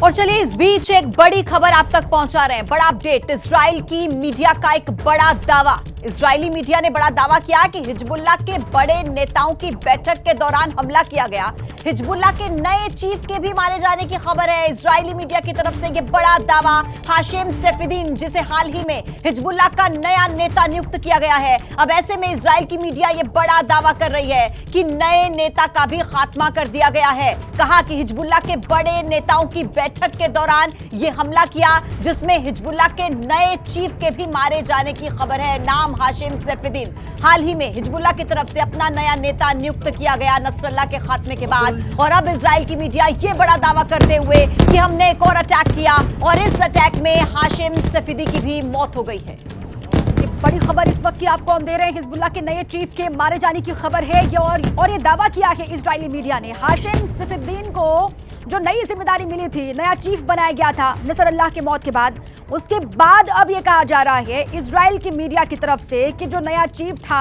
और चलिए इस बीच एक बड़ी खबर आप तक पहुंचा रहे हैं। बड़ा अपडेट, इजराइल की मीडिया का एक बड़ा दावा। इजरायली मीडिया ने बड़ा दावा किया कि हिजबुल्लाह के बड़े नेताओं की बैठक के दौरान हमला किया गया। हिजबुल्लाह के नए चीफ के भी मारे जाने की खबर है। इजरायली मीडिया की तरफ से यह बड़ा दावा। हाशिम सैफुद्दीन, जिसे हाल ही में हिजबुल्लाह का नया नेता नियुक्त किया गया है, अब ऐसे में इजराइल की मीडिया यह बड़ा दावा कर रही है कि नए नेता का भी खात्मा कर दिया गया है। कहा कि हिजबुल्लाह के बड़े नेताओं की बैठक के दौरान यह हमला किया, जिसमें हिजबुल्लाह के नए चीफ के भी मारे जाने की खबर है। नाम हाशिम सैफुद्दीन। हाल ही में हिजबुल्लाह की तरफ से अपना नया नेता नियुक्त किया गया नसरल्लाह के खात्मे के बाद, और अब इजराइल की मीडिया ये बड़ा दावा करते हुए कि हमने एक और अटैक किया और इस अटैक में हाशिम सैफुद्दीन की भी मौत हो गई है। ये बड़ी खबर इस वक्त की आपको हम दे रहे हैं। हिजबुल्लाह के नए चीफ के मारे जाने की खबर है और ये दावा किया है इजरायली मीडिया ने। हाशिम सैफुद्दीन को जो नई जिम्मेदारी मिली थी, नया चीफ बनाया गया था नसरल्लाह की मौत के बाद, उसके बाद अब ये कहा जा रहा है इजराइल की मीडिया की तरफ से कि जो नया चीफ था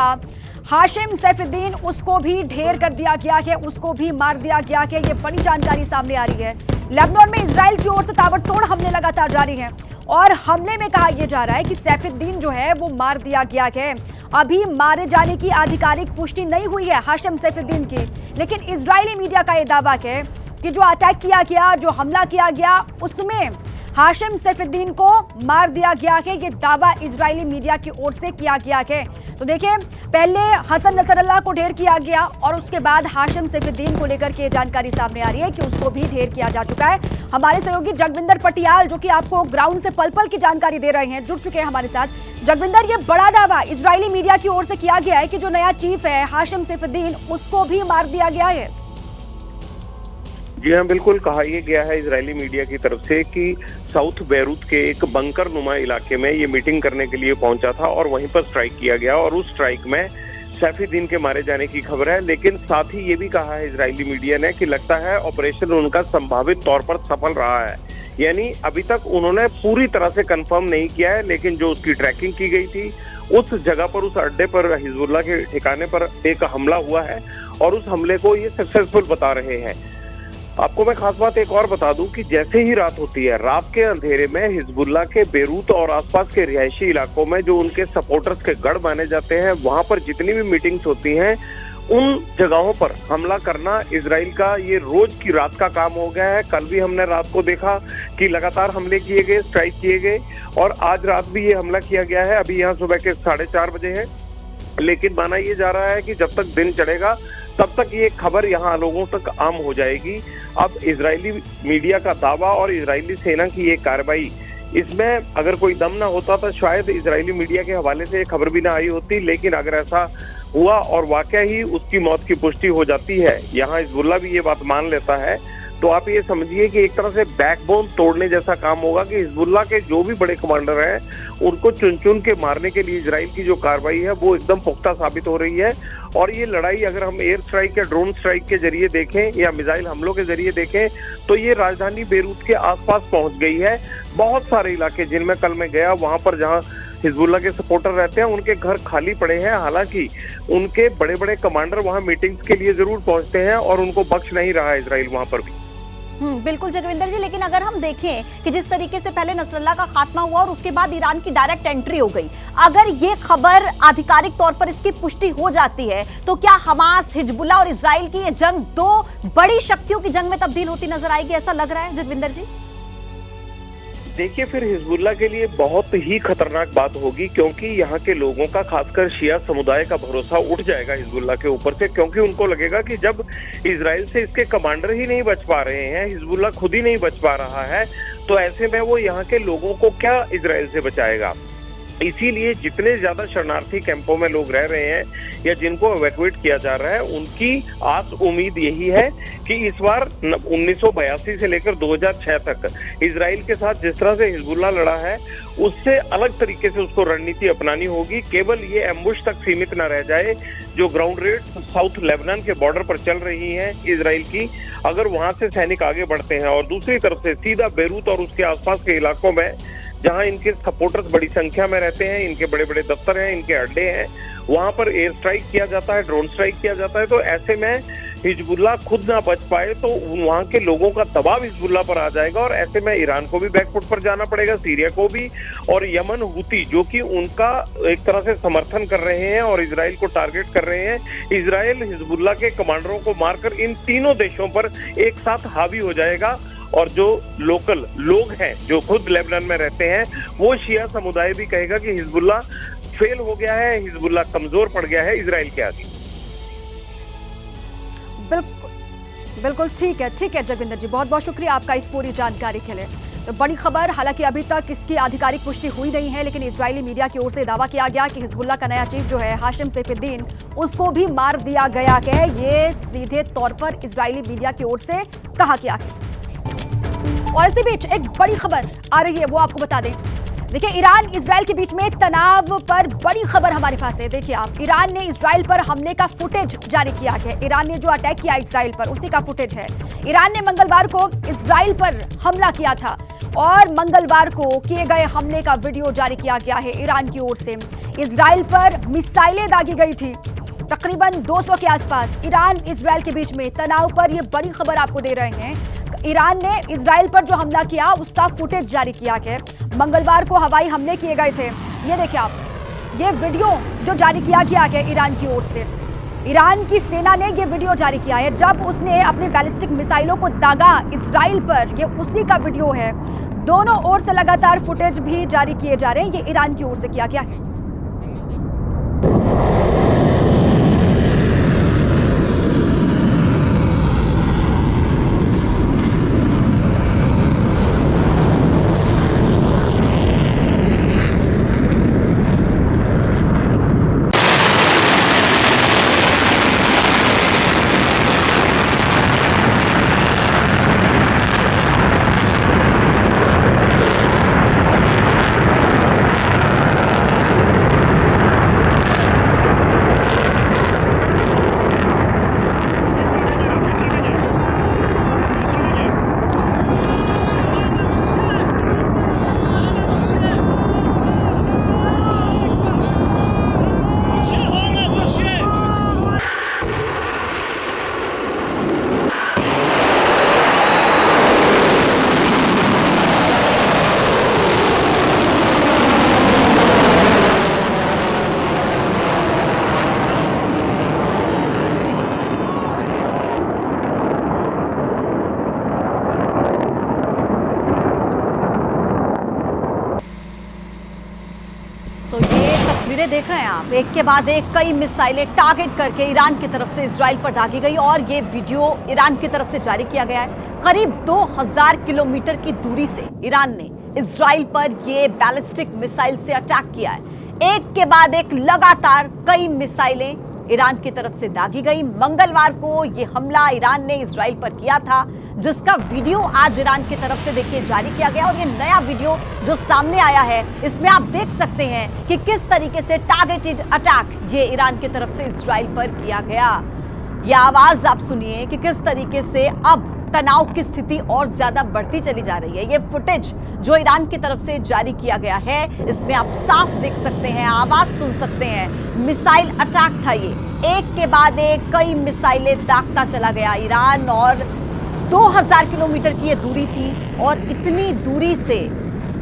हाशिम सैफुद्दीन, उसको भी ढेर कर दिया गया है, उसको भी मार दिया गया है। ये बड़ी जानकारी सामने आ रही है। लेबनान में इजराइल की ओर से ताबड़तोड़ हमले लगातार जारी हैं और हमले में कहा यह जा रहा है कि सैफुद्दीन जो है वो मार दिया गया है। अभी मारे जाने की आधिकारिक पुष्टि नहीं हुई है हाशिम सैफुद्दीन की, लेकिन इजरायली मीडिया का यह दावा है कि जो अटैक किया गया, जो हमला किया गया, उसमें हाशिम सैफुद्दीन को मार दिया गया है। ये दावा इजरायली मीडिया की ओर से किया गया है। तो देखिए, पहले हसन नसरल्लाह को ढेर किया गया और उसके बाद हाशिम सैफुद्दीन को लेकर के जानकारी सामने आ रही है कि उसको भी ढेर किया जा चुका है। हमारे सहयोगी जगविंदर पटियाल, जो कि आपको ग्राउंड से पल पल की जानकारी दे रहे हैं, जुड़ चुके हैं हमारे साथ। जगविंदर, ये बड़ा दावा इजरायली मीडिया की ओर से किया गया है कि जो नया चीफ है हाशिम सैफुद्दीन, उसको भी मार दिया गया है। जी हाँ, बिल्कुल कहा यह गया है इजरायली मीडिया की तरफ से कि साउथ बैरूत के एक बंकर नुमा इलाके में ये मीटिंग करने के लिए पहुंचा था और वहीं पर स्ट्राइक किया गया और उस स्ट्राइक में सैफुद्दीन के मारे जाने की खबर है। लेकिन साथ ही ये भी कहा है इजरायली मीडिया ने कि लगता है ऑपरेशन उनका संभावित तौर पर सफल रहा है। यानी अभी तक उन्होंने पूरी तरह से कंफर्म नहीं किया है, लेकिन जो उसकी ट्रैकिंग की गई थी, उस जगह पर, उस अड्डे पर, हिजबुल्लाह के ठिकाने पर एक हमला हुआ है और उस हमले को ये सक्सेसफुल बता रहे हैं। आपको मैं खास बात एक और बता दूं कि जैसे ही रात होती है, रात के अंधेरे में हिजबुल्लाह के बेरूत और आसपास के रिहायशी इलाकों में जो उनके सपोर्टर्स के गढ़ माने जाते हैं, वहां पर जितनी भी मीटिंग्स होती हैं, उन जगहों पर हमला करना इजराइल का ये रोज की रात का काम हो गया है। कल भी हमने रात को देखा कि लगातार हमले किए गए, स्ट्राइक किए गए, और आज रात भी ये हमला किया गया है। अभी यहाँ सुबह के 4:30 बजे है, लेकिन माना ये जा रहा है कि जब तक दिन चढ़ेगा तब तक ये खबर यहाँ लोगों तक आम हो जाएगी। अब इजरायली मीडिया का दावा और इजरायली सेना की ये कार्रवाई, इसमें अगर कोई दम ना होता तो शायद इजरायली मीडिया के हवाले से ये खबर भी ना आई होती। लेकिन अगर ऐसा हुआ और वाकई ही उसकी मौत की पुष्टि हो जाती है, यहाँ हिजबुल्लाह भी ये बात मान लेता है, तो आप ये समझिए कि एक तरह से बैकबोन तोड़ने जैसा काम होगा कि हिजबुल्लाह के जो भी बड़े कमांडर हैं, उनको चुन चुन के मारने के लिए इजराइल की जो कार्रवाई है वो एकदम पुख्ता साबित हो रही है। और ये लड़ाई अगर हम एयर स्ट्राइक या ड्रोन स्ट्राइक के जरिए देखें या मिसाइल हमलों के जरिए देखें, तो ये राजधानी बेरूत के आसपास पहुंच गई है। बहुत सारे इलाके जिनमें कल मैं गया, वहां पर जहां हिजबुल्लाह के सपोर्टर रहते हैं, उनके घर खाली पड़े हैं। हालांकि उनके बड़े बड़े कमांडर वहां मीटिंग्स के लिए जरूर पहुंचते हैं और उनको बख्श नहीं रहा है इजराइल वहां पर भी। बिल्कुल जगविंदर जी, लेकिन अगर हम देखें कि जिस तरीके से पहले नसरल्लाह का खात्मा हुआ और उसके बाद ईरान की डायरेक्ट एंट्री हो गई, अगर ये खबर आधिकारिक तौर पर इसकी पुष्टि हो जाती है, तो क्या हमास, हिजबुल्लाह और इजराइल की ये जंग दो बड़ी शक्तियों की जंग में तब्दील होती नजर आएगी? ऐसा लग रहा है जगविंदर जी। देखिए, फिर हिजबुल्लाह के लिए बहुत ही खतरनाक बात होगी, क्योंकि यहाँ के लोगों का, खासकर शिया समुदाय का भरोसा उठ जाएगा हिजबुल्लाह के ऊपर से, क्योंकि उनको लगेगा कि जब इजराइल से इसके कमांडर ही नहीं बच पा रहे हैं, हिजबुल्लाह खुद ही नहीं बच पा रहा है, तो ऐसे में वो यहाँ के लोगों को क्या इजराइल से बचाएगा। इसीलिए जितने ज्यादा शरणार्थी कैंपों में लोग रह रहे हैं या जिनको इवैक्यूएट किया जा रहा है, उनकी आस उम्मीद यही है कि इस बार 1982 से लेकर 2006 तक इजराइल के साथ जिस तरह से हिजबुल्लाह लड़ा है, उससे अलग तरीके से उसको रणनीति अपनानी होगी। केवल ये एम्बुश तक सीमित न रह जाए। जो ग्राउंड रेड साउथ लेबनान के बॉर्डर पर चल रही है इजराइल की, अगर वहां से सैनिक आगे बढ़ते हैं और दूसरी तरफ से सीधा बेरूत और उसके आसपास के इलाकों में, जहां इनके सपोर्टर्स बड़ी संख्या में रहते हैं, इनके बड़े बड़े दफ्तर हैं, इनके अड्डे हैं, वहां पर एयर स्ट्राइक किया जाता है, ड्रोन स्ट्राइक किया जाता है, तो ऐसे में हिजबुल्लाह खुद ना बच पाए तो वहां के लोगों का दबाव हिजबुल्लाह पर आ जाएगा, और ऐसे में ईरान को भी बैकफुट पर जाना पड़ेगा, सीरिया को भी, और यमन हुती जो कि उनका एक तरह से समर्थन कर रहे हैं और इजराइल को टारगेट कर रहे हैं। इजराइल हिजबुल्लाह के कमांडरों को मारकर इन तीनों देशों पर एक साथ हावी हो जाएगा, और जो लोकल लोग हैं जो खुद लेबनान में रहते हैं वो शिया समुदाय भी कहेगा कि हिजबुल्लाह फेल हो गया है, हिजबुल्लाह कमजोर पड़ गया है इजराइल के आगे। बिल्कुल बिल्कुल ठीक है जगविंदर जी, बहुत बहुत शुक्रिया आपका इस पूरी जानकारी के लिए। तो बड़ी खबर, हालांकि अभी तक इसकी आधिकारिक पुष्टि हुई नहीं है, लेकिन इजरायली मीडिया की ओर से दावा किया गया कि हिजबुल्लाह का नया चीफ जो है हाशिम सैफुद्दीन, उसको भी मार दिया गया है। ये सीधे तौर पर इजरायली मीडिया की ओर से कहा गया है। और इसी बीच एक बड़ी खबर आ रही है, वो आपको बता दें। देखिए, ईरान इजराइल के बीच में तनाव पर बड़ी खबर हमारे पास है। देखिए आप, ईरान ने इजराइल पर हमले का फुटेज जारी किया है। ईरान ने जो अटैक किया इजराइल पर, उसी का फुटेज है। ईरान ने मंगलवार को इजराइल पर हमला किया था और मंगलवार को किए गए हमले का वीडियो जारी किया गया है ईरान की ओर से। इजराइल पर मिसाइलें दागी गई थी तकरीबन 200 के आसपास। ईरान इजराइल के बीच में तनाव पर यह बड़ी खबर आपको दे रहे हैं। ईरान ने इजराइल पर जो हमला किया उसका फुटेज जारी किया है। मंगलवार को हवाई हमले किए गए थे। ये देखिए आप, ये वीडियो जो जारी किया गया है ईरान की ओर से। ईरान की सेना ने ये वीडियो जारी किया है जब उसने अपने बैलिस्टिक मिसाइलों को दागा इजराइल पर। ये उसी का वीडियो है। दोनों ओर से लगातार फुटेज भी जारी किए जा रहे हैं। ये ईरान की ओर से किया गया है। तस्वीरें देख रहे हैं आप, एक के बाद एक कई मिसाइलें टारगेट करके ईरान की तरफ से इजराइल पर दागी गई और ये वीडियो ईरान की तरफ से जारी किया गया है। करीब 2000 किलोमीटर की दूरी से ईरान ने इजराइल पर ये बैलिस्टिक मिसाइल से अटैक किया है। एक के बाद एक लगातार कई मिसाइलें ईरान की तरफ से दागी गई। मंगलवार को ये हमला ईरान ने इजराइल पर किया था, जिसका वीडियो आज ईरान की तरफ से देखिए जारी किया गया। और ये नया वीडियो जो सामने आया है, इसमें आप देख सकते हैं कि किस तरीके से टारगेटेड अटैक ये ईरान की तरफ से इजराइल पर किया गया। ये आवाज आप सुनिए कि किस तरीके से अब तनाव की स्थिति और ज्यादा बढ़ती चली जा रही है। ये फुटेज जो ईरान की तरफ से जारी किया गया है, इसमें आप साफ देख सकते हैं, आवाज सुन सकते हैं। मिसाइल अटैक था ये, एक के बाद एक कई मिसाइलें दागता चला गया ईरान। और 2000 किलोमीटर की ये दूरी थी और इतनी दूरी से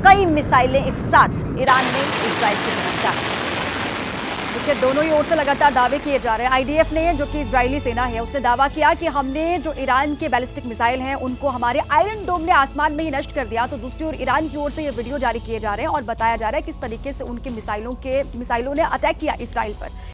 कई मिसाइलें एक साथ ईरान ने इजराइल की तरफ दागी। देखिए, दोनों ही ओर से लगातार दावे किए जा रहे हैं। आईडीएफ ने, जो कि इजरायली सेना है, उसने दावा किया कि हमने जो ईरान के बैलिस्टिक मिसाइल हैं उनको हमारे आयरन डोम ने आसमान में ही नष्ट कर दिया। तो दूसरी ओर ईरान की ओर से ये वीडियो जारी किए जा रहे हैं और बताया जा रहा है किस तरीके से उनके मिसाइलों ने अटैक किया इजराइल पर।